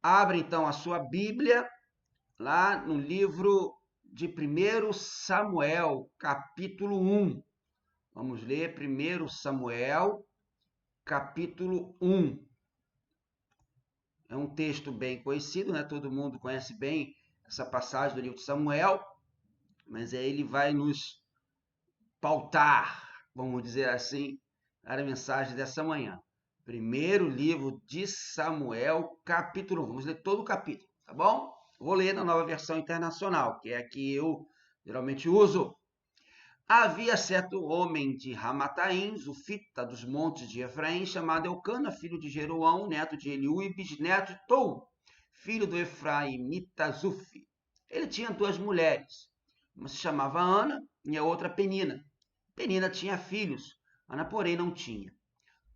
Abre então a sua Bíblia lá no livro de 1 Samuel, capítulo 1. Vamos ler 1 Samuel, capítulo 1. É um texto bem conhecido, né? Todo mundo conhece bem essa passagem do livro de Samuel, mas aí ele vai nos pautar, vamos dizer assim, a mensagem dessa manhã. Primeiro livro de Samuel, capítulo 1. Vamos ler todo o capítulo, tá bom? Vou ler na Nova Versão Internacional, que é a que eu geralmente uso. Havia certo homem de Ramataim, zufita dos montes de Efraim, chamado Eucana, filho de Jeroão, neto de Eliú e bisneto de Tou, filho do Efraimita Zufi. Ele tinha duas mulheres, uma se chamava Ana e a outra Penina. Penina tinha filhos, Ana, porém, não tinha.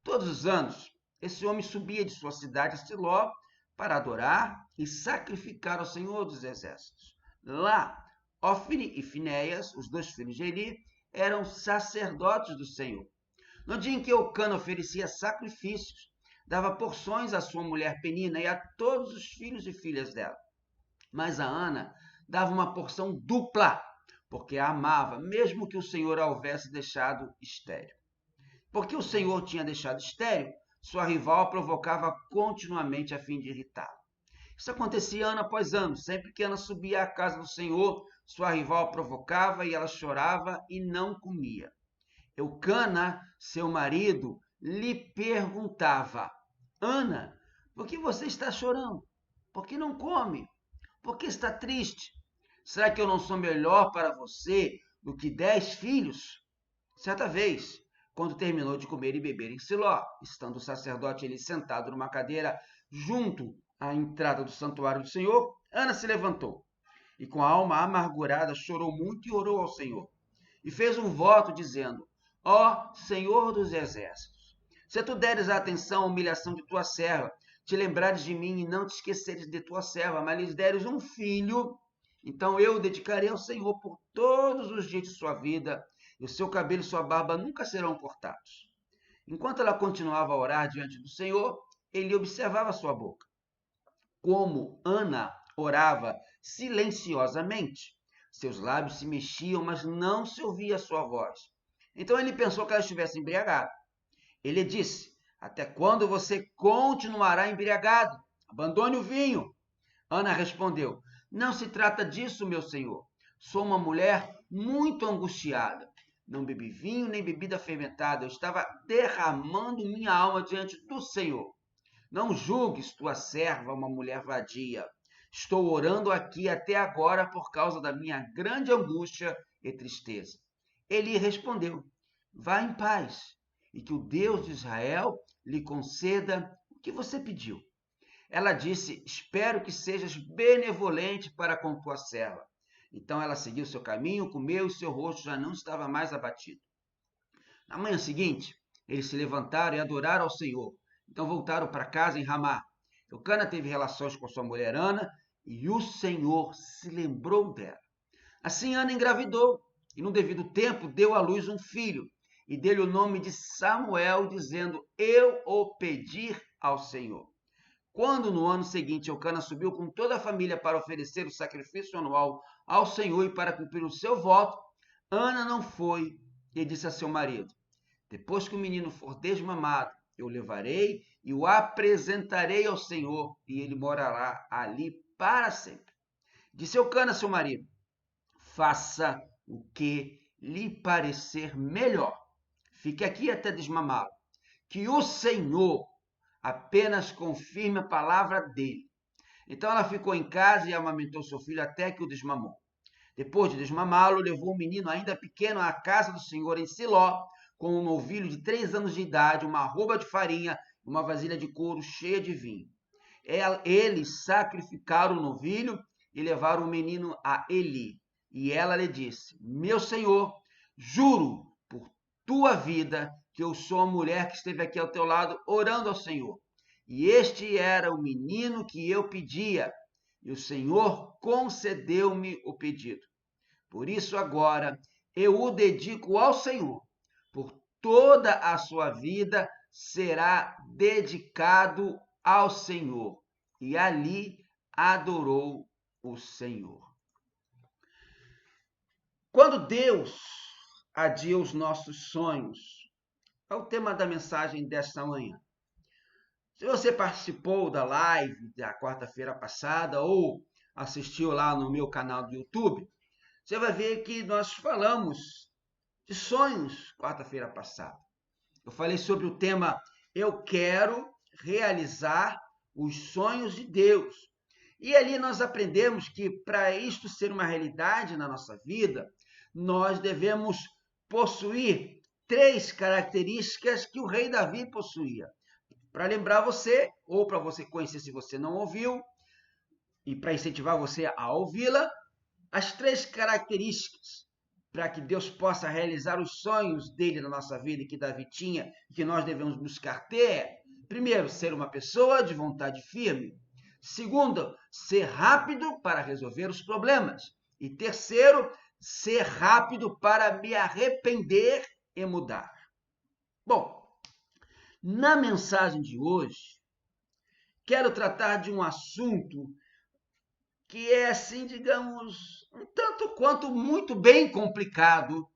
Todos os anos, esse homem subia de sua cidade a Siló para adorar e sacrificar ao Senhor dos Exércitos. Lá, Ofni e Finéias, os dois filhos de Eli, eram sacerdotes do Senhor. No dia em que Eucana oferecia sacrifícios, dava porções à sua mulher Penina e a todos os filhos e filhas dela. Mas a Ana dava uma porção dupla, porque a amava, mesmo que o Senhor a houvesse deixado estéril. Porque o Senhor tinha deixado estéril, sua rival a provocava continuamente a fim de irritá-la. Isso acontecia ano após ano. Sempre que Ana subia à casa do Senhor, sua rival a provocava e ela chorava e não comia. Eucana, seu marido, lhe perguntava: Ana, por que você está chorando? Por que não come? Por que está triste? Será que eu não sou melhor para você do que 10 filhos? Certa vez, quando terminou de comer e beber em Siló, estando o sacerdote ali sentado numa cadeira junto à entrada do santuário do Senhor, Ana se levantou e com a alma amargurada chorou muito e orou ao Senhor. E fez um voto dizendo: Ó Senhor dos exércitos, se tu deres a atenção à humilhação de tua serva, te lembrares de mim e não te esqueceres de tua serva, mas lhes deres um filho, então eu o dedicarei ao Senhor por todos os dias de sua vida, e o seu cabelo e sua barba nunca serão cortados. Enquanto ela continuava a orar diante do Senhor, ele observava sua boca. Como Ana orava silenciosamente, seus lábios se mexiam, mas não se ouvia a sua voz. Então ele pensou que ela estivesse embriagada. Ele disse: Até quando você continuará embriagado? Abandone o vinho. Ana respondeu: Não se trata disso, meu senhor. Sou uma mulher muito angustiada. Não bebi vinho nem bebida fermentada. Eu estava derramando minha alma diante do Senhor. Não julgues tua serva uma mulher vadia. Estou orando aqui até agora por causa da minha grande angústia e tristeza. Ele respondeu: Vá em paz, e que o Deus de Israel lhe conceda o que você pediu. Ela disse: Espero que sejas benevolente para com tua serva. Então ela seguiu seu caminho, comeu e seu rosto já não estava mais abatido. Na manhã seguinte, eles se levantaram e adoraram ao Senhor. Então voltaram para casa em Ramá. Eucana teve relações com sua mulher Ana e o Senhor se lembrou dela. Assim Ana engravidou e, no devido tempo, deu à luz um filho e deu-lhe o nome de Samuel, dizendo: Eu o pedi ao Senhor. Quando no ano seguinte Eucana subiu com toda a família para oferecer o sacrifício anual ao Senhor e para cumprir o seu voto, Ana não foi e disse a seu marido: Depois que o menino for desmamado, eu o levarei e o apresentarei ao Senhor, e ele morará ali para sempre. Disse Eucana a seu marido: Faça o que lhe parecer melhor. Fique aqui até desmamá-lo. Que o Senhor apenas confirme a palavra dele. Então ela ficou em casa e amamentou seu filho até que o desmamou. Depois de desmamá-lo, levou o menino ainda pequeno à casa do Senhor em Siló, com um novilho de 3 anos de idade, uma arroba de farinha e uma vasilha de couro cheia de vinho. Eles sacrificaram o novilho e levaram o menino a Eli. E ela lhe disse: Meu senhor, juro por tua vida que eu sou a mulher que esteve aqui ao teu lado orando ao Senhor. E este era o menino que eu pedia, e o Senhor concedeu-me o pedido. Por isso agora eu o dedico ao Senhor. Por toda a sua vida será dedicado ao Senhor. e ali adorou o Senhor. Quando Deus adia os nossos sonhos, é o tema da mensagem desta manhã. Se você participou da live da quarta-feira passada ou assistiu lá no meu canal do YouTube, você vai ver que nós falamos de sonhos quarta-feira passada. Eu falei sobre o tema Eu quero realizar os sonhos de Deus. E ali nós aprendemos que para isto ser uma realidade na nossa vida, nós devemos possuir 3 características que o rei Davi possuía. Para lembrar você, ou para você conhecer se você não ouviu, e para incentivar você a ouvi-la, as 3 características para que Deus possa realizar os sonhos dele na nossa vida, que Davi tinha, e que nós devemos buscar ter. Primeiro, ser uma pessoa de vontade firme. Segundo, ser rápido para resolver os problemas. E terceiro, ser rápido para me arrepender e mudar. Bom, na mensagem de hoje, quero tratar de um assunto que é, assim, digamos, um tanto quanto muito bem complicado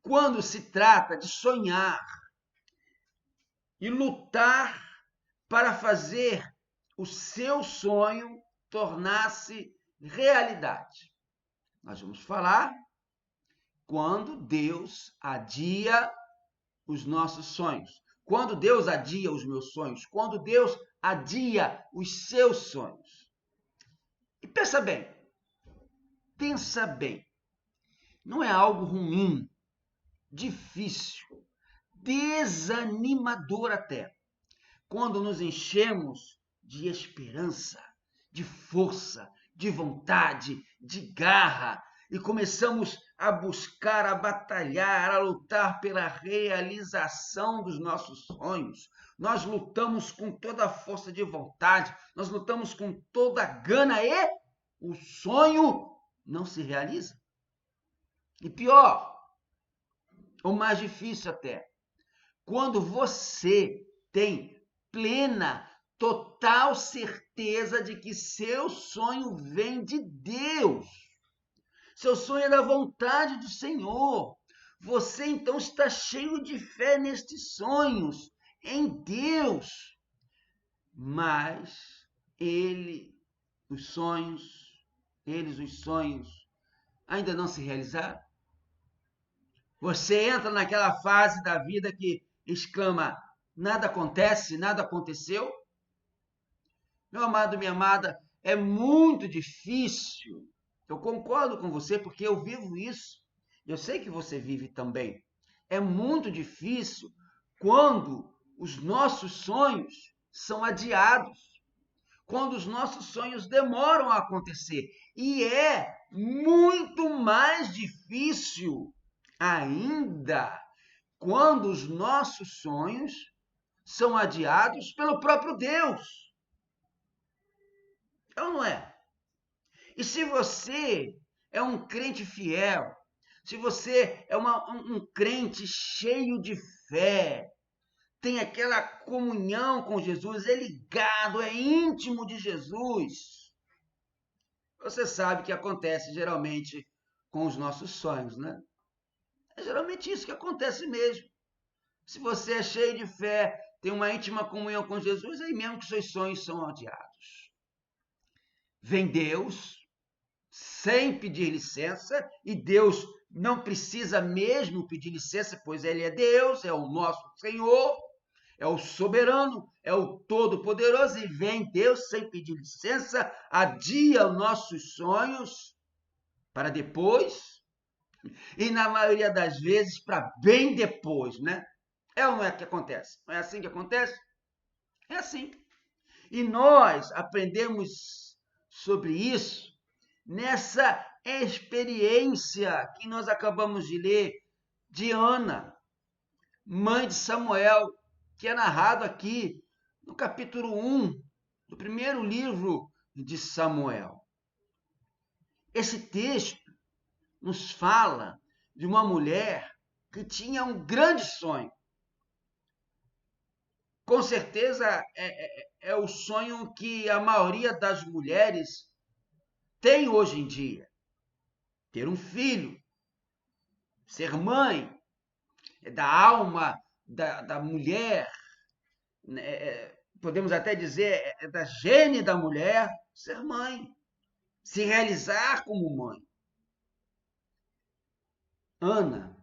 quando se trata de sonhar e lutar para fazer o seu sonho tornar-se realidade. Nós vamos falar quando Deus adia os nossos sonhos. Quando Deus adia os meus sonhos. Quando Deus adia os seus sonhos. E pensa bem, não é algo ruim, difícil, desanimador até, quando nos enchemos de esperança, de força, de vontade, de garra e começamos a buscar, a batalhar, a lutar pela realização dos nossos sonhos. Nós lutamos com toda a força de vontade, nós lutamos com toda a gana e o sonho não se realiza. E pior, ou mais difícil até, quando você tem plena, total certeza de que seu sonho vem de Deus. Seu sonho é da vontade do Senhor. Você então está cheio de fé nestes sonhos, em Deus. Mas os sonhos, ainda não se realizaram. Você entra naquela fase da vida que exclama, nada acontece, nada aconteceu. Meu amado, minha amada, é muito difícil. Eu concordo com você porque eu vivo isso. Eu sei que você vive também. É muito difícil quando os nossos sonhos são adiados, quando os nossos sonhos demoram a acontecer. E é muito mais difícil ainda quando os nossos sonhos são adiados pelo próprio Deus. É ou não é? E se você é um crente fiel, se você é um crente cheio de fé, tem aquela comunhão com Jesus, é ligado, é íntimo de Jesus, você sabe que acontece geralmente com os nossos sonhos, né? É geralmente isso que acontece mesmo. Se você é cheio de fé, tem uma íntima comunhão com Jesus, aí mesmo que seus sonhos são adiados. Vem Deus, sem pedir licença, e Deus não precisa mesmo pedir licença, pois Ele é Deus, é o nosso Senhor, é o soberano, é o todo-poderoso, e vem Deus sem pedir licença, adia os nossos sonhos para depois, e na maioria das vezes para bem depois, né? É ou não é que acontece? Não é assim que acontece? É assim. E nós aprendemos sobre isso nessa experiência que nós acabamos de ler de Ana, mãe de Samuel, que é narrado aqui no capítulo 1 do primeiro livro de Samuel. Esse texto nos fala de uma mulher que tinha um grande sonho. com certeza é o sonho que a maioria das mulheres tem hoje em dia. Ter um filho, ser mãe, é da alma da mulher, né? Podemos até dizer, é da gene da mulher, ser mãe, se realizar como mãe. Ana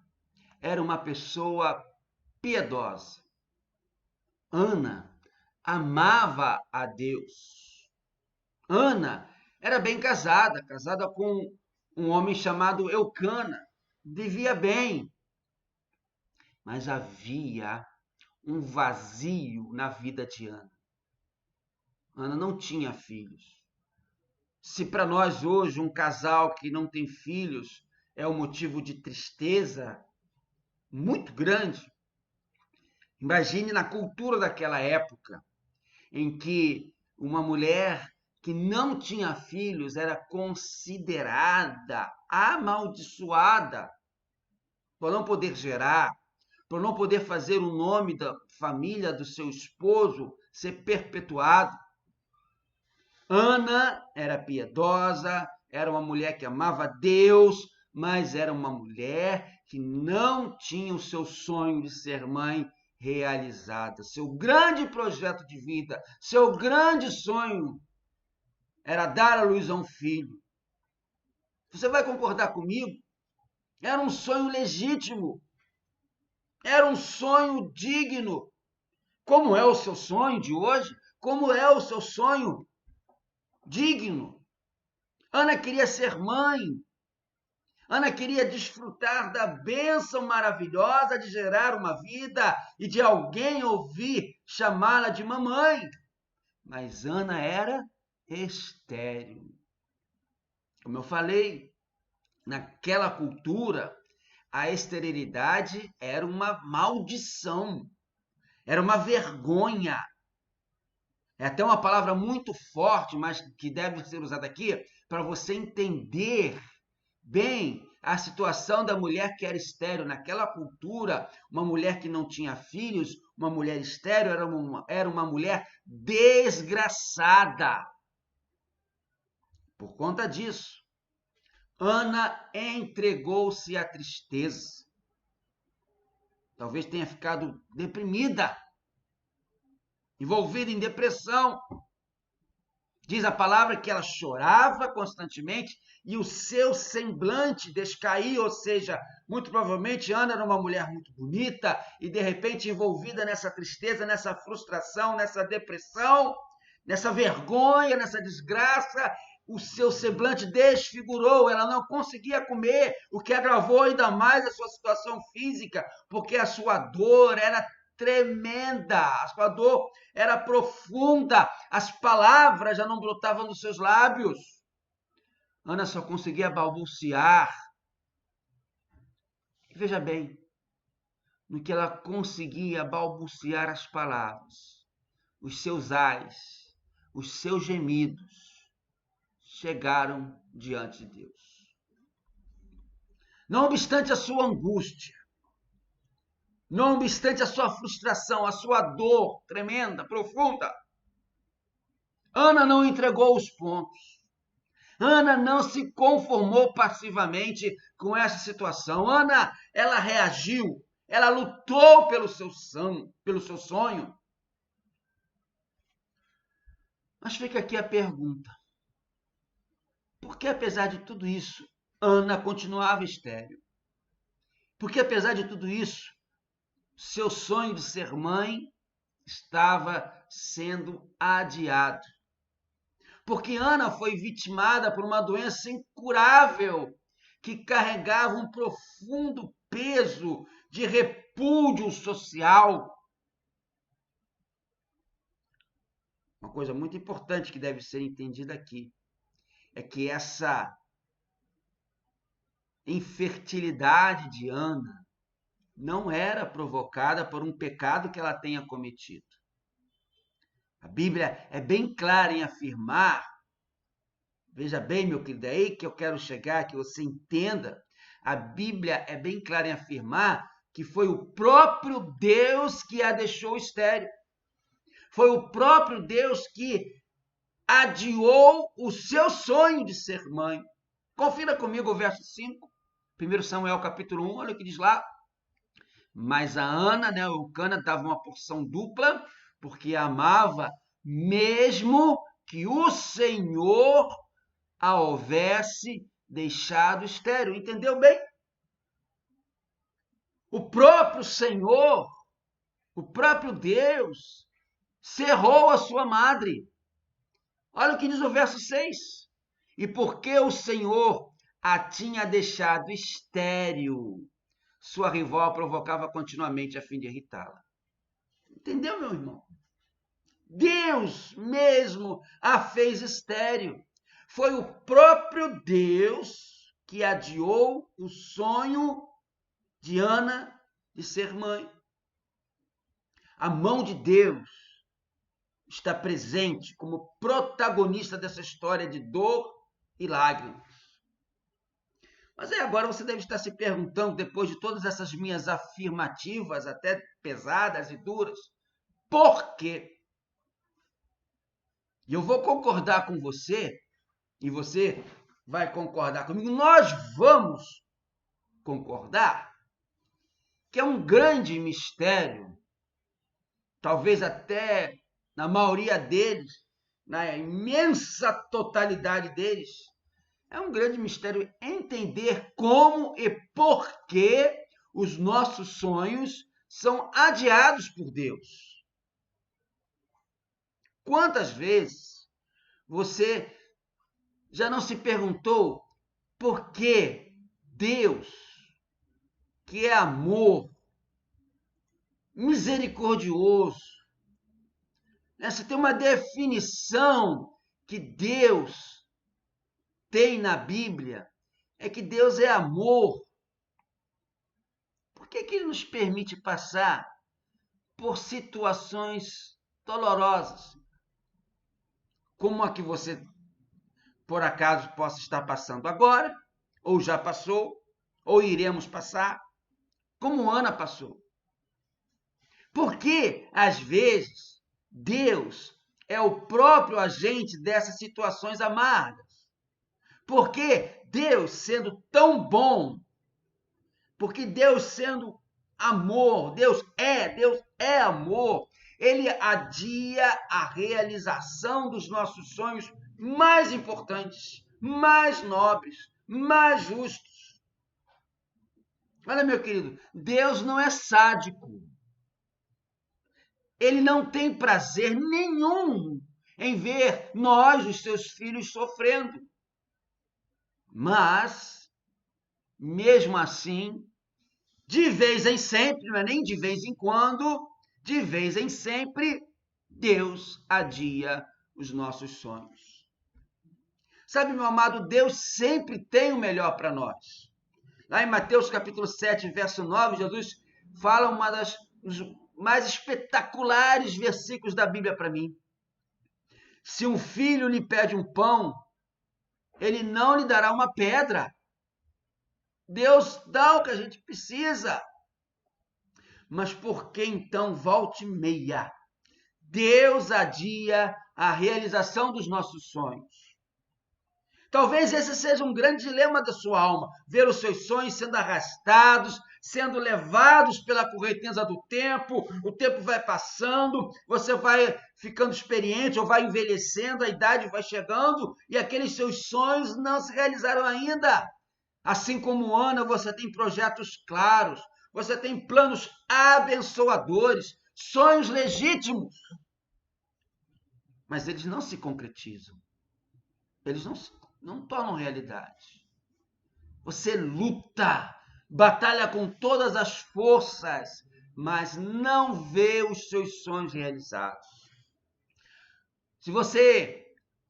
era uma pessoa piedosa. Ana amava a Deus. Ana era bem casada, casada com um homem chamado Eucana. Vivia bem, mas havia um vazio na vida de Ana. Ana não tinha filhos. Se para nós hoje um casal que não tem filhos é um motivo de tristeza muito grande, imagine na cultura daquela época, em que uma mulher que não tinha filhos era considerada amaldiçoada por não poder gerar, por não poder fazer o nome da família do seu esposo ser perpetuado. Ana era piedosa, era uma mulher que amava Deus, mas era uma mulher que não tinha o seu sonho de ser mãe realizada. Seu grande projeto de vida, seu grande sonho era dar à luz a um filho. Você vai concordar comigo? Era um sonho legítimo, era um sonho digno. Como é o seu sonho de hoje? Como é o seu sonho digno? Ana queria ser mãe. Ana queria desfrutar da bênção maravilhosa de gerar uma vida e de alguém ouvir chamá-la de mamãe. Mas Ana era estéril. Como eu falei, naquela cultura, a esterilidade era uma maldição, era uma vergonha. É até uma palavra muito forte, mas que deve ser usada aqui para você entender bem a situação da mulher que era estéril. Naquela cultura, uma mulher que não tinha filhos, uma mulher estéril, era uma mulher desgraçada. Por conta disso, Ana entregou-se à tristeza. Talvez tenha ficado deprimida, envolvida em depressão. Diz a palavra que ela chorava constantemente e o seu semblante descaía, ou seja, muito provavelmente Ana era uma mulher muito bonita e de repente envolvida nessa tristeza, nessa frustração, nessa depressão, nessa vergonha, nessa desgraça, o seu semblante desfigurou, ela não conseguia comer, o que agravou ainda mais a sua situação física, porque a sua dor era tremenda, a sua dor era profunda, as palavras já não brotavam dos seus lábios. Ana só conseguia balbuciar. E veja bem, no que ela conseguia balbuciar as palavras, os seus ais, os seus gemidos chegaram diante de Deus. Não obstante a sua angústia, não obstante a sua frustração, a sua dor tremenda, profunda, Ana não entregou os pontos. Ana não se conformou passivamente com essa situação. Ana, ela reagiu, ela lutou pelo seu sonho. Mas fica aqui a pergunta: por que, apesar de tudo isso, Ana continuava estéril? Porque, apesar de tudo isso, seu sonho de ser mãe estava sendo adiado. Porque Ana foi vitimada por uma doença incurável que carregava um profundo peso de repúdio social. Uma coisa muito importante que deve ser entendida aqui é que essa infertilidade de Ana não era provocada por um pecado que ela tenha cometido. A Bíblia é bem clara em afirmar, veja bem, meu querido, é aí que eu quero chegar, que você entenda. A Bíblia é bem clara em afirmar que foi o próprio Deus que a deixou estéril. Foi o próprio Deus que adiou o seu sonho de ser mãe. Confira comigo o verso 5, 1 Samuel capítulo 1, olha o que diz lá. Mas a Ana, né, o Cana, dava uma porção dupla, porque amava, mesmo que o Senhor a houvesse deixado estéril. Entendeu bem? O próprio Senhor, o próprio Deus, cerrou a sua madre. Olha o que diz o verso 6. E porque o Senhor a tinha deixado estéril, sua rival a provocava continuamente a fim de irritá-la. Entendeu, meu irmão? Deus mesmo a fez estéril. Foi o próprio Deus que adiou o sonho de Ana de ser mãe. A mão de Deus está presente como protagonista dessa história de dor e lágrimas. Mas aí agora você deve estar se perguntando, depois de todas essas minhas afirmativas, até pesadas e duras, por quê? E eu vou concordar com você, e você vai concordar comigo, nós vamos concordar que é um grande mistério, talvez até na maioria deles, na imensa totalidade deles, é um grande mistério entender como e por que os nossos sonhos são adiados por Deus. Quantas vezes você já não se perguntou por que Deus, que é amor, misericordioso, né? Você tem uma definição que Deus tem na Bíblia, é que Deus é amor. Por que Ele nos permite passar por situações dolorosas, como a que você, por acaso, possa estar passando agora, ou já passou, ou iremos passar, como Ana passou? Porque, às vezes, Deus é o próprio agente dessas situações amargas. Porque Deus, sendo tão bom, porque Deus sendo amor, Deus é amor, Ele adia a realização dos nossos sonhos mais importantes, mais nobres, mais justos. Olha, meu querido, Deus não é sádico. Ele não tem prazer nenhum em ver nós, os seus filhos, sofrendo. Mas, mesmo assim, de vez em sempre, não é nem de vez em quando, de vez em sempre, Deus adia os nossos sonhos. Sabe, meu amado, Deus sempre tem o melhor para nós. Lá em Mateus capítulo 7, verso 9, Jesus fala uma das mais espetaculares versículos da Bíblia para mim. Se um filho lhe pede um pão, ele não lhe dará uma pedra. Deus dá o que a gente precisa. Mas por que então, volta e meia, Deus adia a realização dos nossos sonhos? Talvez esse seja um grande dilema da sua alma, ver os seus sonhos sendo arrastados, sendo levados pela correnteza do tempo, o tempo vai passando, você vai ficando experiente ou vai envelhecendo, a idade vai chegando e aqueles seus sonhos não se realizaram ainda. Assim como Ana, você tem projetos claros, você tem planos abençoadores, sonhos legítimos, mas eles não se concretizam, eles não tornam realidade. Você luta, batalha com todas as forças, mas não vê os seus sonhos realizados. Se você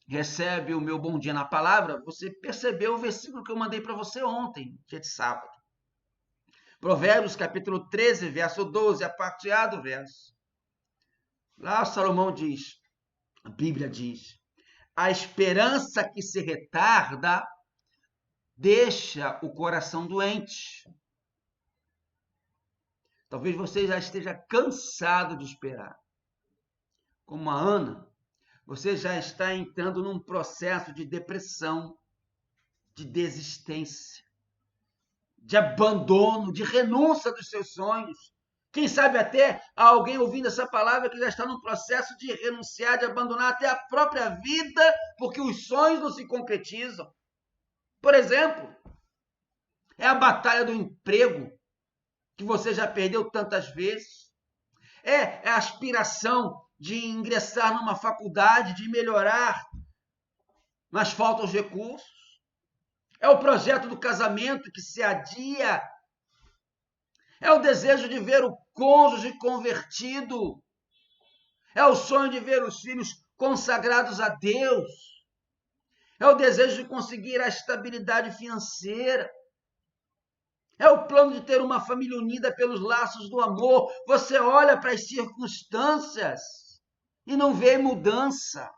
recebe o meu bom dia na palavra, você percebeu o versículo que eu mandei para você ontem, dia de sábado. Provérbios capítulo 13, verso 12, a parte A do verso. Lá Salomão diz, a Bíblia diz, a esperança que se retarda deixa o coração doente. Talvez você já esteja cansado de esperar. como a Ana, você já está entrando num processo de depressão, de desistência, de abandono, de renúncia dos seus sonhos. Quem sabe até alguém ouvindo essa palavra que já está num processo de renunciar, de abandonar até a própria vida, porque os sonhos não se concretizam. Por exemplo, é a batalha do emprego que você já perdeu tantas vezes. É a aspiração de ingressar numa faculdade, de melhorar, mas faltam os recursos. É o projeto do casamento que se adia. É o desejo de ver o cônjuge convertido. É o sonho de ver os filhos consagrados a Deus. É o desejo de conseguir a estabilidade financeira. É o plano de ter uma família unida pelos laços do amor. Você olha para as circunstâncias e não vê mudança.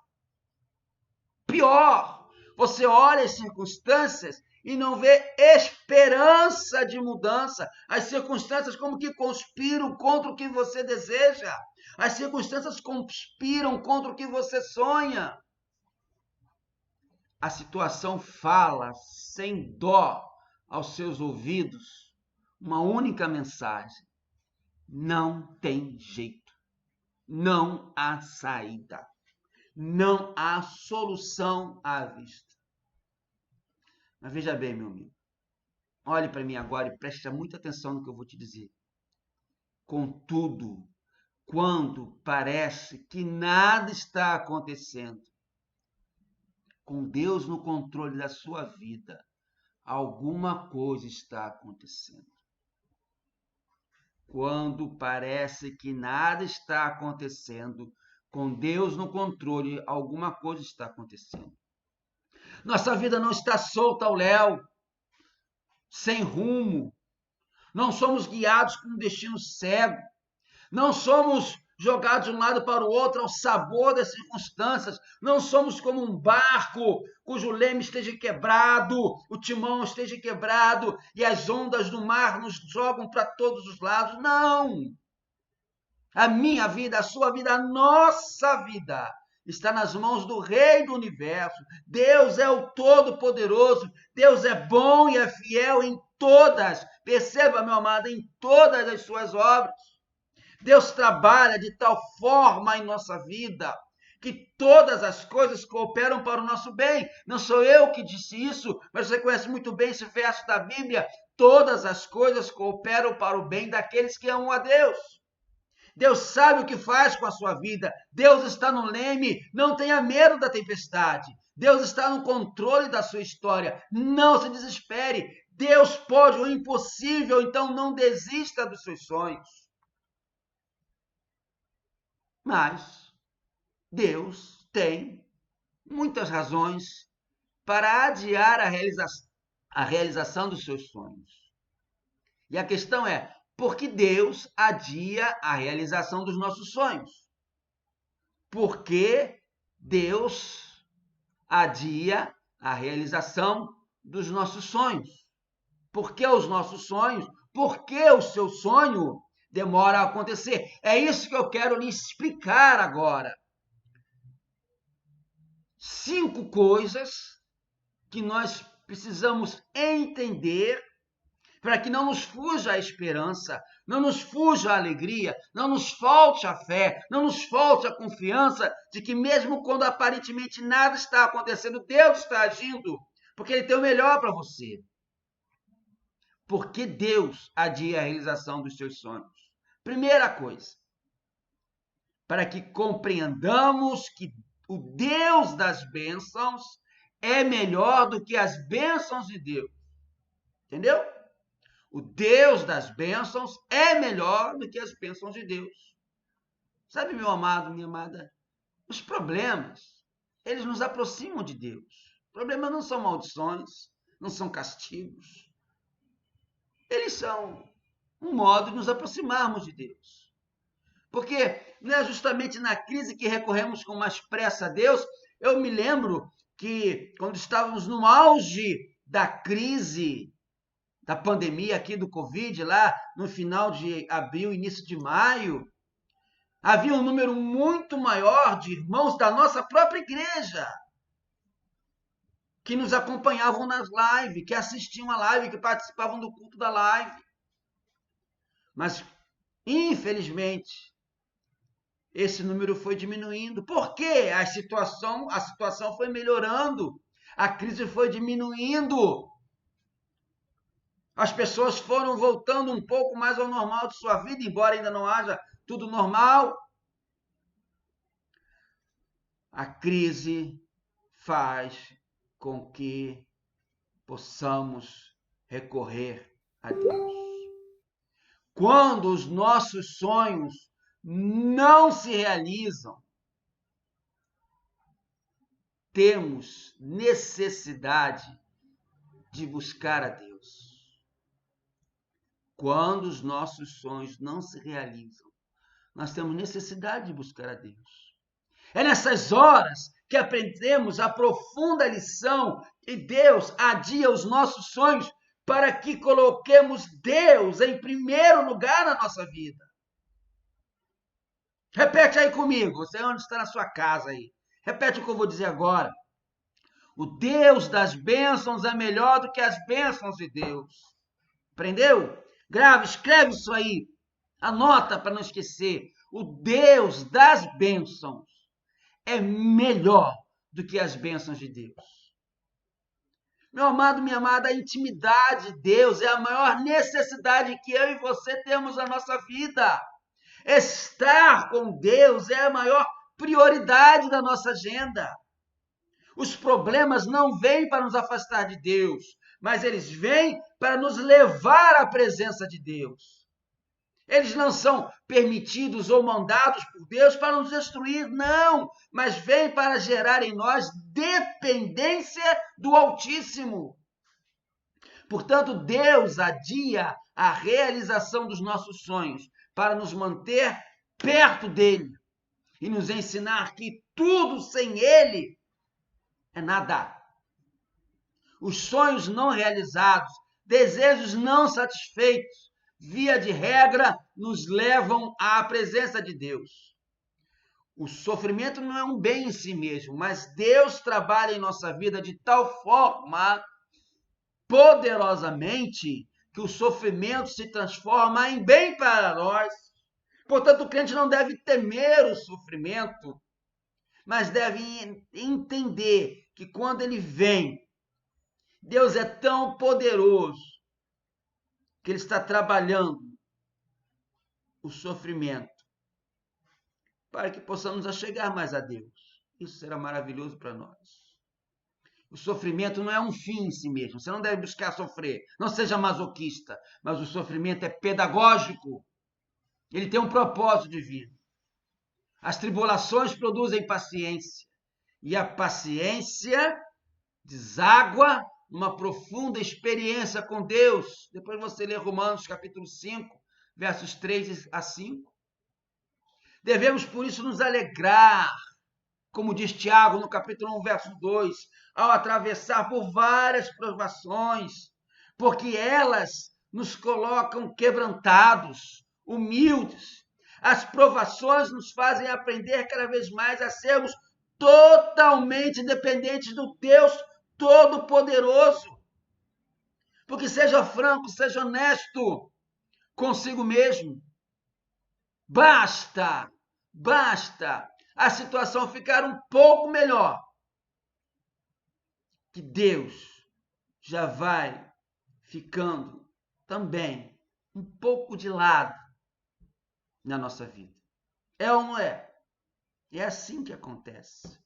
Pior, você olha as circunstâncias e não vê esperança de mudança. As circunstâncias como que conspiram contra o que você deseja. As circunstâncias conspiram contra o que você sonha. A situação fala sem dó aos seus ouvidos uma única mensagem: não tem jeito, não há saída, não há solução à vista. Mas veja bem, meu amigo, olhe para mim agora e preste muita atenção no que eu vou te dizer. Contudo, quando parece que nada está acontecendo, com Deus no controle da sua vida, alguma coisa está acontecendo. Quando parece que nada está acontecendo, com Deus no controle, alguma coisa está acontecendo. Nossa vida não está solta ao léu, sem rumo. Não somos guiados por um destino cego. Não somos jogados de um lado para o outro ao sabor das circunstâncias. Não somos como um barco cujo leme esteja quebrado, o timão esteja quebrado e as ondas do mar nos jogam para todos os lados. Não! A minha vida, a sua vida, a nossa vida está nas mãos do Rei do Universo. Deus é o Todo-Poderoso. Deus é bom e é fiel em todas, perceba, meu amado, em todas as suas obras. Deus trabalha de tal forma em nossa vida que todas as coisas cooperam para o nosso bem. Não sou eu que disse isso, mas você conhece muito bem esse verso da Bíblia. Todas as coisas cooperam para o bem daqueles que amam a Deus. Deus sabe o que faz com a sua vida. Deus está no leme. Não tenha medo da tempestade. Deus está no controle da sua história. Não se desespere. Deus pode o impossível, então não desista dos seus sonhos. Mas Deus tem muitas razões para adiar a realização dos seus sonhos. E a questão é, por que Deus adia a realização dos nossos sonhos? Por que Deus adia a realização dos nossos sonhos? Por que os nossos sonhos? Por que o seu sonho demora a acontecer? É isso que eu quero lhe explicar agora. 5 coisas que nós precisamos entender para que não nos fuja a esperança, não nos fuja a alegria, não nos falte a fé, não nos falte a confiança de que mesmo quando aparentemente nada está acontecendo, Deus está agindo, porque Ele tem o melhor para você. Por que Deus adia a realização dos seus sonhos? Primeira coisa, para que compreendamos que o Deus das bênçãos é melhor do que as bênçãos de Deus. Entendeu? O Deus das bênçãos é melhor do que as bênçãos de Deus. Sabe, meu amado, minha amada, os problemas, eles nos aproximam de Deus. Problemas não são maldições, não são castigos. Eles são um modo de nos aproximarmos de Deus. Porque não é justamente na crise que recorremos com mais pressa a Deus. Eu me lembro que quando estávamos no auge da crise, da pandemia aqui do Covid, lá no final de abril, início de maio, Havia um número muito maior de irmãos da nossa própria igreja que nos acompanhavam nas lives, que assistiam a live, que participavam do culto da live. Mas, infelizmente, esse número foi diminuindo. Por quê? A situação foi melhorando. A crise foi diminuindo. As pessoas foram voltando um pouco mais ao normal de sua vida, embora ainda não haja tudo normal. A crise faz com que possamos recorrer a Deus. Quando os nossos sonhos não se realizam, temos necessidade de buscar a Deus. Quando os nossos sonhos não se realizam, nós temos necessidade de buscar a Deus. É nessas horas que aprendemos a profunda lição que Deus adia os nossos sonhos para que coloquemos Deus em primeiro lugar na nossa vida. Repete aí comigo, você onde está na sua casa aí. Repete o que eu vou dizer agora. O Deus das bênçãos é melhor do que as bênçãos de Deus. Aprendeu? Grave, escreve isso aí. Anota para não esquecer. O Deus das bênçãos é melhor do que as bênçãos de Deus. Meu amado, minha amada, a intimidade de Deus é a maior necessidade que eu e você temos na nossa vida. Estar com Deus é a maior prioridade da nossa agenda. Os problemas não vêm para nos afastar de Deus, mas eles vêm para nos levar à presença de Deus. Eles não são permitidos ou mandados por Deus para nos destruir, não, mas vêm para gerar em nós dependência do Altíssimo. Portanto, Deus adia a realização dos nossos sonhos para nos manter perto dele e nos ensinar que tudo sem ele é nada. Os sonhos não realizados, desejos não satisfeitos, via de regra, nos levam à presença de Deus. O sofrimento não é um bem em si mesmo, mas Deus trabalha em nossa vida de tal forma, poderosamente, que o sofrimento se transforma em bem para nós. Portanto, o crente não deve temer o sofrimento, mas deve entender que quando ele vem, Deus é tão poderoso que ele está trabalhando o sofrimento para que possamos chegar mais a Deus. Isso será maravilhoso para nós. O sofrimento não é um fim em si mesmo. Você não deve buscar sofrer. Não seja masoquista. Mas o sofrimento é pedagógico. Ele tem um propósito divino. As tribulações produzem paciência. E a paciência deságua numa profunda experiência com Deus. Depois você lê Romanos capítulo 5, versos 3 a 5. Devemos, por isso, nos alegrar, como diz Tiago no capítulo 1, verso 2, ao atravessar por várias provações, porque elas nos colocam quebrantados, humildes. As provações nos fazem aprender cada vez mais a sermos totalmente dependentes do Deus Todo-Poderoso. Porque seja franco, seja honesto consigo mesmo. Basta a situação ficar um pouco melhor, que Deus já vai ficando também um pouco de lado na nossa vida. É ou não é? É assim que acontece.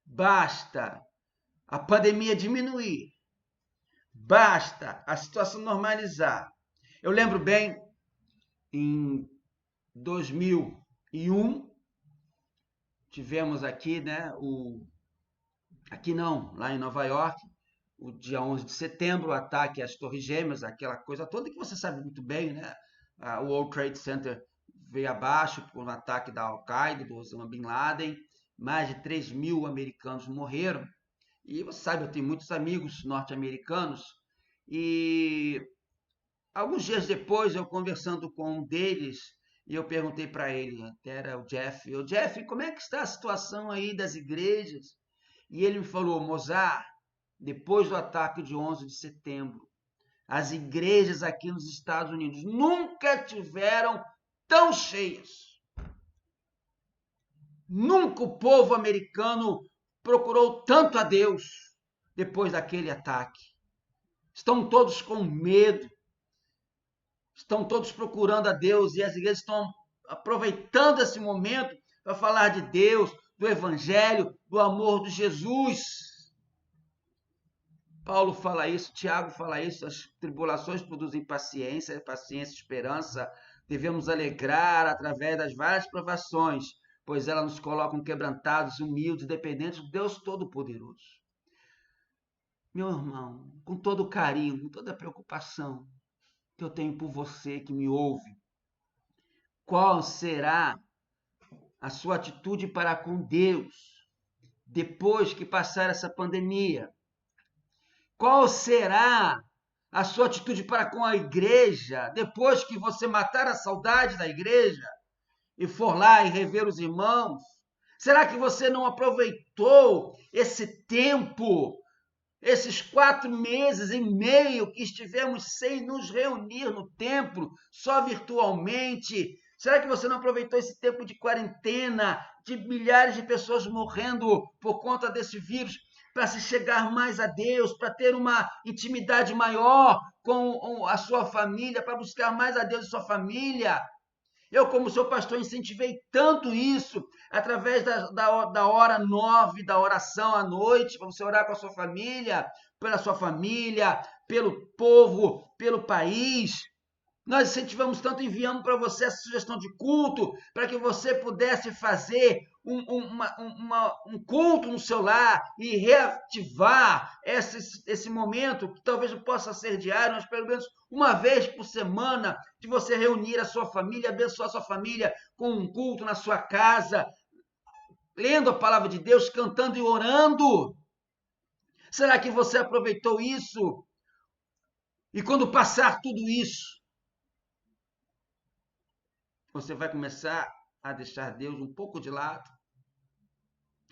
Basta a pandemia diminuir, basta a situação normalizar. Eu lembro bem, em 2001, tivemos aqui, né, lá em Nova York, o dia 11 de setembro, o ataque às Torres Gêmeas, aquela coisa toda que você sabe muito bem, né? O World Trade Center veio abaixo por um ataque da Al-Qaeda, do Osama Bin Laden, mais de 3 mil americanos morreram. E você sabe, eu tenho muitos amigos norte-americanos e alguns dias depois, eu conversando com um deles, E eu perguntei para ele, até era o Jeff, Jeff, como é que está a situação aí das igrejas? E ele me falou, Mozart, depois do ataque de 11 de setembro, as igrejas aqui nos Estados Unidos nunca tiveram tão cheias. Nunca o povo americano procurou tanto a Deus depois daquele ataque. Estão todos com medo. Estão todos procurando a Deus e as igrejas estão aproveitando esse momento para falar de Deus, do Evangelho, do amor de Jesus. Paulo fala isso, Tiago fala isso, as tribulações produzem paciência, paciência, esperança. Devemos alegrar através das várias provações, pois elas nos colocam quebrantados, humildes, dependentes do Deus Todo-Poderoso. Meu irmão, com todo o carinho, com toda a preocupação que eu tenho por você que me ouve, qual será a sua atitude para com Deus depois que passar essa pandemia? Qual será a sua atitude para com a igreja depois que você matar a saudade da igreja e for lá e rever os irmãos? Será que você não aproveitou esse tempo, esses 4 meses e meio que estivemos sem nos reunir no templo, só virtualmente? Será que você não aproveitou esse tempo de quarentena, de milhares de pessoas morrendo por conta desse vírus, para se chegar mais a Deus, para ter uma intimidade maior com a sua família, para buscar mais a Deus e sua família? Eu, como seu pastor, incentivei tanto isso através da hora 9, da oração à noite, para você orar com a sua família, pela sua família, pelo povo, pelo país. Nós incentivamos tanto, enviamos para você essa sugestão de culto, para que você pudesse fazer um culto no seu lar e reativar esse momento, que talvez possa ser diário, mas pelo menos uma vez por semana, de você reunir a sua família, abençoar a sua família com um culto na sua casa, lendo a palavra de Deus, cantando e orando. Será que você aproveitou isso? E quando passar tudo isso, você vai começar a deixar Deus um pouco de lado?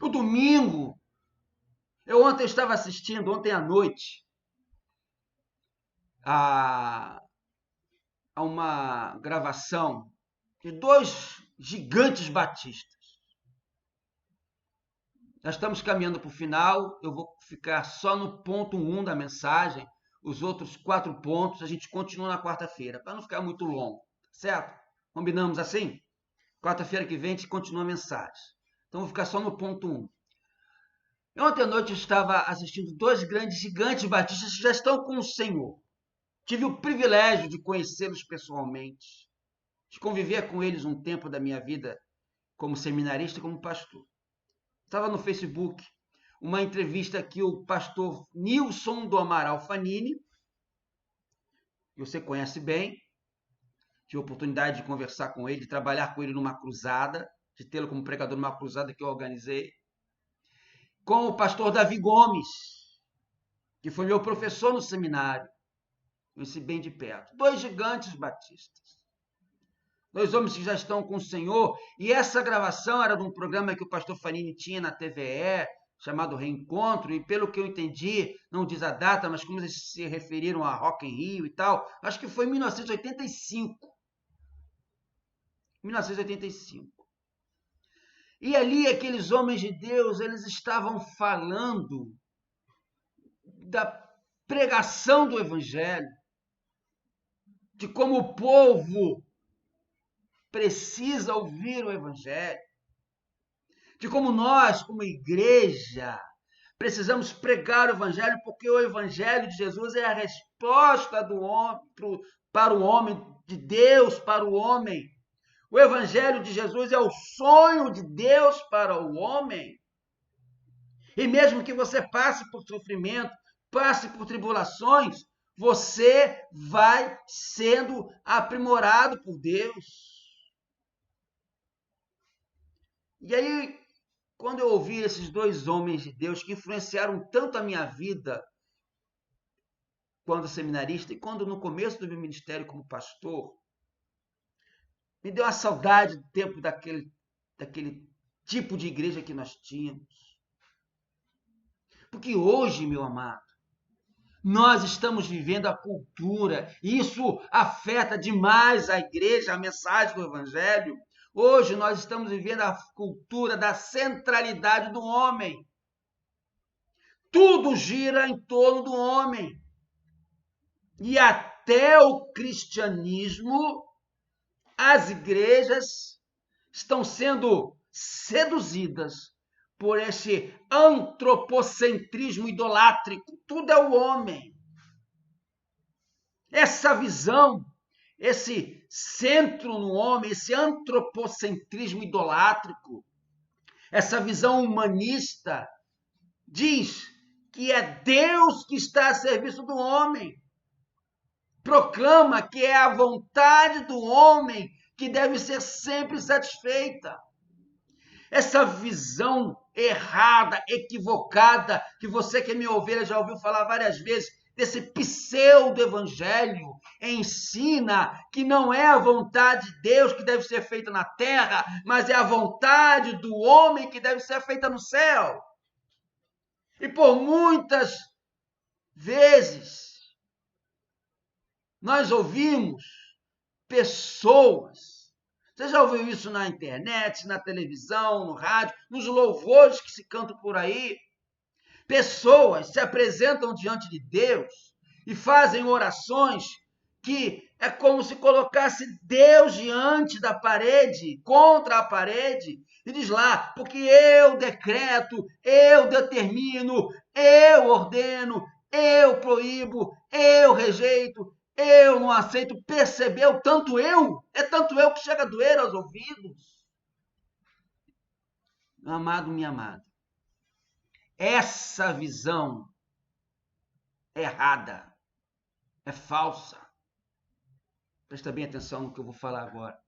O domingo, ontem estava assistindo, ontem à noite, a uma gravação de 2 gigantes batistas. Nós estamos caminhando para o final, eu vou ficar só no ponto 1 da mensagem, os outros 4 pontos a gente continua na quarta-feira, para não ficar muito longo, certo? Combinamos assim? Quarta-feira que vem a gente continua a mensagem. Então vou ficar só no ponto 1. Ontem à noite eu estava assistindo 2 grandes gigantes batistas que já estão com o Senhor. Tive o privilégio de conhecê-los pessoalmente, de conviver com eles um tempo da minha vida como seminarista e como pastor. Estava no Facebook uma entrevista que o pastor Nilson do Amaral Fanini, que você conhece bem, tive a oportunidade de conversar com ele, de trabalhar com ele numa cruzada, de tê-lo como pregador numa cruzada que eu organizei, com o pastor Davi Gomes, que foi meu professor no seminário, conheci bem de perto. 2 gigantes batistas. 2 homens que já estão com o Senhor. E essa gravação era de um programa que o pastor Fanini tinha na TVE, chamado Reencontro, e pelo que eu entendi, não diz a data, mas como eles se referiram a Rock in Rio e tal, acho que foi em 1985. 1985. E ali aqueles homens de Deus, eles estavam falando da pregação do Evangelho, de como o povo precisa ouvir o Evangelho, de como nós, como igreja, precisamos pregar o Evangelho, porque o Evangelho de Jesus é a resposta do homem, para o homem, de Deus para o homem. O Evangelho de Jesus é o sonho de Deus para o homem. E mesmo que você passe por sofrimento, passe por tribulações, você vai sendo aprimorado por Deus. E aí, quando eu ouvi esses 2 homens de Deus que influenciaram tanto a minha vida quando seminarista e quando no começo do meu ministério como pastor, Me deu uma saudade do tempo daquele tipo de igreja que nós tínhamos. Porque hoje, meu amado, nós estamos vivendo a cultura, e isso afeta demais a igreja, a mensagem do Evangelho. Hoje nós estamos vivendo a cultura da centralidade do homem. Tudo gira em torno do homem. E até o cristianismo, as igrejas estão sendo seduzidas por esse antropocentrismo idolátrico. Tudo é o homem. Essa visão, esse centro no homem, esse antropocentrismo idolátrico, essa visão humanista, diz que é Deus que está a serviço do homem. Proclama que é a vontade do homem que deve ser sempre satisfeita. Essa visão errada, equivocada, que você que é minha ovelha já ouviu falar várias vezes, desse pseudo-evangelho, ensina que não é a vontade de Deus que deve ser feita na terra, mas é a vontade do homem que deve ser feita no céu. E por muitas vezes nós ouvimos pessoas, você já ouviu isso na internet, na televisão, no rádio, nos louvores que se cantam por aí? Pessoas se apresentam diante de Deus e fazem orações que é como se colocasse Deus diante da parede, contra a parede, e diz lá, porque eu decreto, eu determino, eu ordeno, eu proíbo, eu rejeito, eu não aceito. Percebeu? É tanto eu que chega a doer aos ouvidos. Meu amado, minha amada, essa visão errada, é falsa. Presta bem atenção no que eu vou falar agora.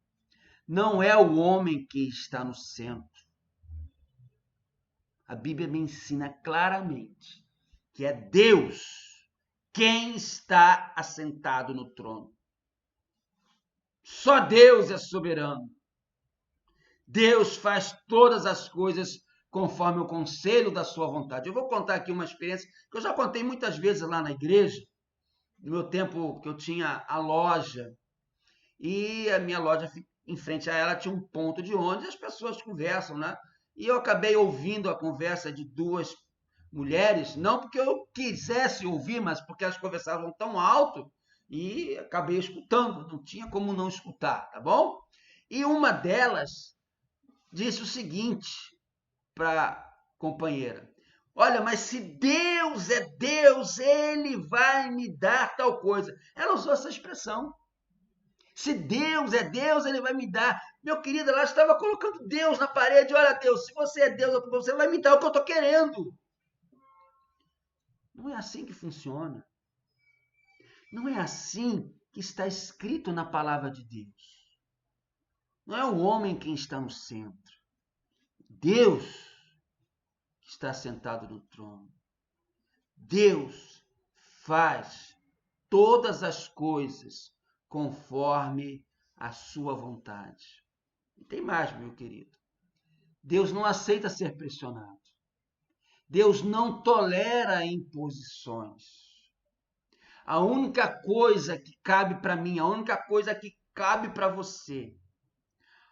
Não é o homem que está no centro. A Bíblia me ensina claramente que é Deus quem está assentado no trono. Só Deus é soberano. Deus faz todas as coisas conforme o conselho da sua vontade. Eu vou contar aqui uma experiência que eu já contei muitas vezes lá na igreja, no meu tempo que eu tinha a loja, e a minha loja, em frente a ela, tinha um ponto de ônibus, as pessoas conversam, né? E eu acabei ouvindo a conversa de duas mulheres, não porque eu quisesse ouvir, mas porque elas conversavam tão alto, e acabei escutando, não tinha como não escutar, tá bom? E uma delas disse o seguinte para a companheira: olha, mas se Deus é Deus, Ele vai me dar tal coisa. Ela usou essa expressão. Se Deus é Deus, Ele vai me dar. Meu querido, ela estava colocando Deus na parede. Olha, Deus, se você é Deus, você vai me dar o que eu estou querendo. Não é assim que funciona. Não é assim que está escrito na palavra de Deus. Não é o homem quem está no centro. Deus que está sentado no trono. Deus faz todas as coisas conforme a sua vontade. E tem mais, meu querido. Deus não aceita ser pressionado. Deus não tolera imposições. A única coisa que cabe para mim, a única coisa que cabe para você,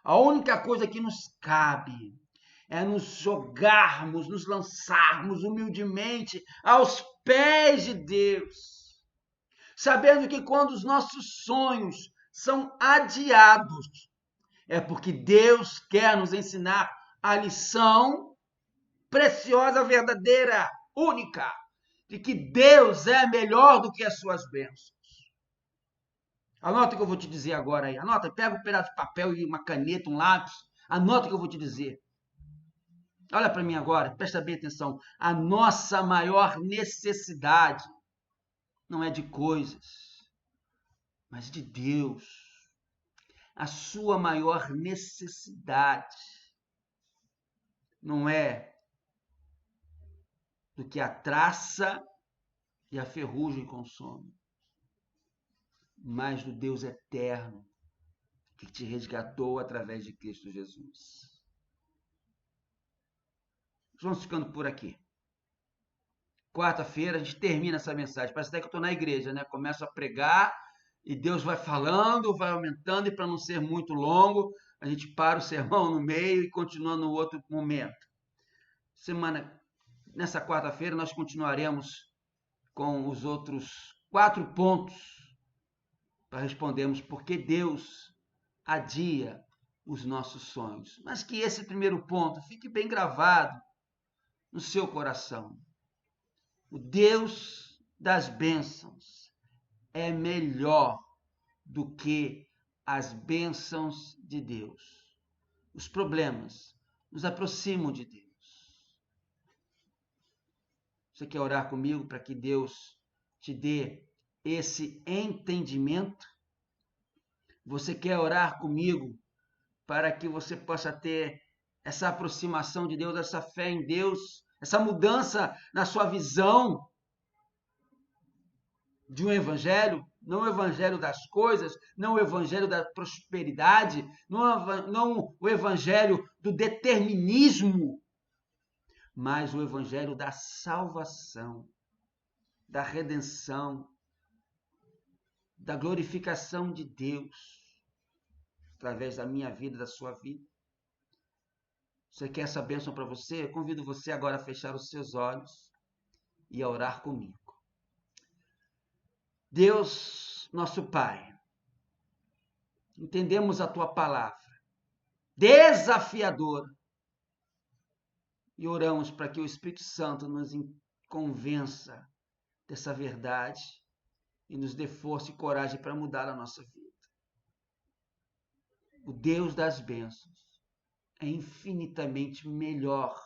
a única coisa que nos cabe é nos jogarmos, nos lançarmos humildemente aos pés de Deus, sabendo que quando os nossos sonhos são adiados, é porque Deus quer nos ensinar a lição preciosa, verdadeira, única, de que Deus é melhor do que as suas bênçãos. Anota o que eu vou te dizer agora aí. Anota, pega um pedaço de papel e uma caneta, um lápis. Anota o que eu vou te dizer. Olha para mim agora, presta bem atenção. A nossa maior necessidade não é de coisas, mas de Deus. A sua maior necessidade não é do que a traça e a ferrugem consomem, mas do Deus eterno, que te resgatou através de Cristo Jesus. Vamos ficando por aqui. Quarta-feira a gente termina essa mensagem. Parece até que eu estou na igreja, né? Começo a pregar e Deus vai falando, vai aumentando, e para não ser muito longo, a gente para o sermão no meio e continua no outro momento. Nessa quarta-feira nós continuaremos com os outros 4 pontos para respondermos por que Deus adia os nossos sonhos. Mas que esse primeiro ponto fique bem gravado no seu coração. O Deus das bênçãos é melhor do que as bênçãos de Deus. Os problemas nos aproximam de Deus. Você quer orar comigo para que Deus te dê esse entendimento? Você quer orar comigo para que você possa ter essa aproximação de Deus, essa fé em Deus, essa mudança na sua visão de um evangelho, não o evangelho das coisas, não o evangelho da prosperidade, não o evangelho do determinismo, mas o evangelho da salvação, da redenção, da glorificação de Deus através da minha vida, da sua vida. Você quer essa bênção para você? Eu convido você agora a fechar os seus olhos e a orar comigo. Deus, nosso Pai, entendemos a Tua palavra desafiadora e oramos para que o Espírito Santo nos convença dessa verdade e nos dê força e coragem para mudar a nossa vida. O Deus das bênçãos é infinitamente melhor,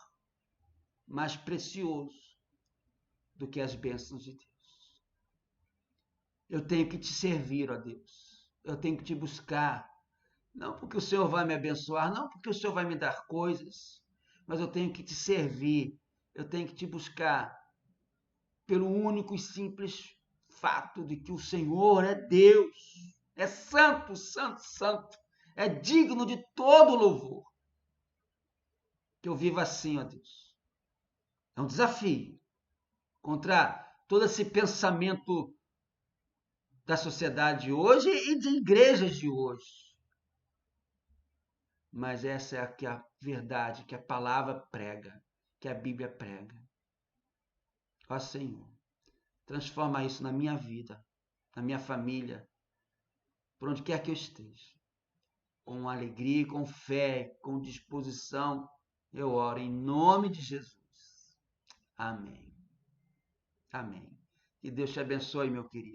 mais precioso do que as bênçãos de Deus. Eu tenho que te servir, ó Deus. Eu tenho que te buscar. Não porque o Senhor vai me abençoar, não porque o Senhor vai me dar coisas, mas eu tenho que te servir. Eu tenho que te buscar pelo único e simples fato de que o Senhor é Deus. É santo, santo, santo. É digno de todo louvor. Que eu viva assim, ó Deus. É um desafio contra todo esse pensamento da sociedade de hoje e de igrejas de hoje. Mas essa é a verdade que a palavra prega, que a Bíblia prega. Ó Senhor, transforma isso na minha vida, na minha família, por onde quer que eu esteja. Com alegria, com fé, com disposição, eu oro em nome de Jesus. Amém. Amém. Que Deus te abençoe, meu querido.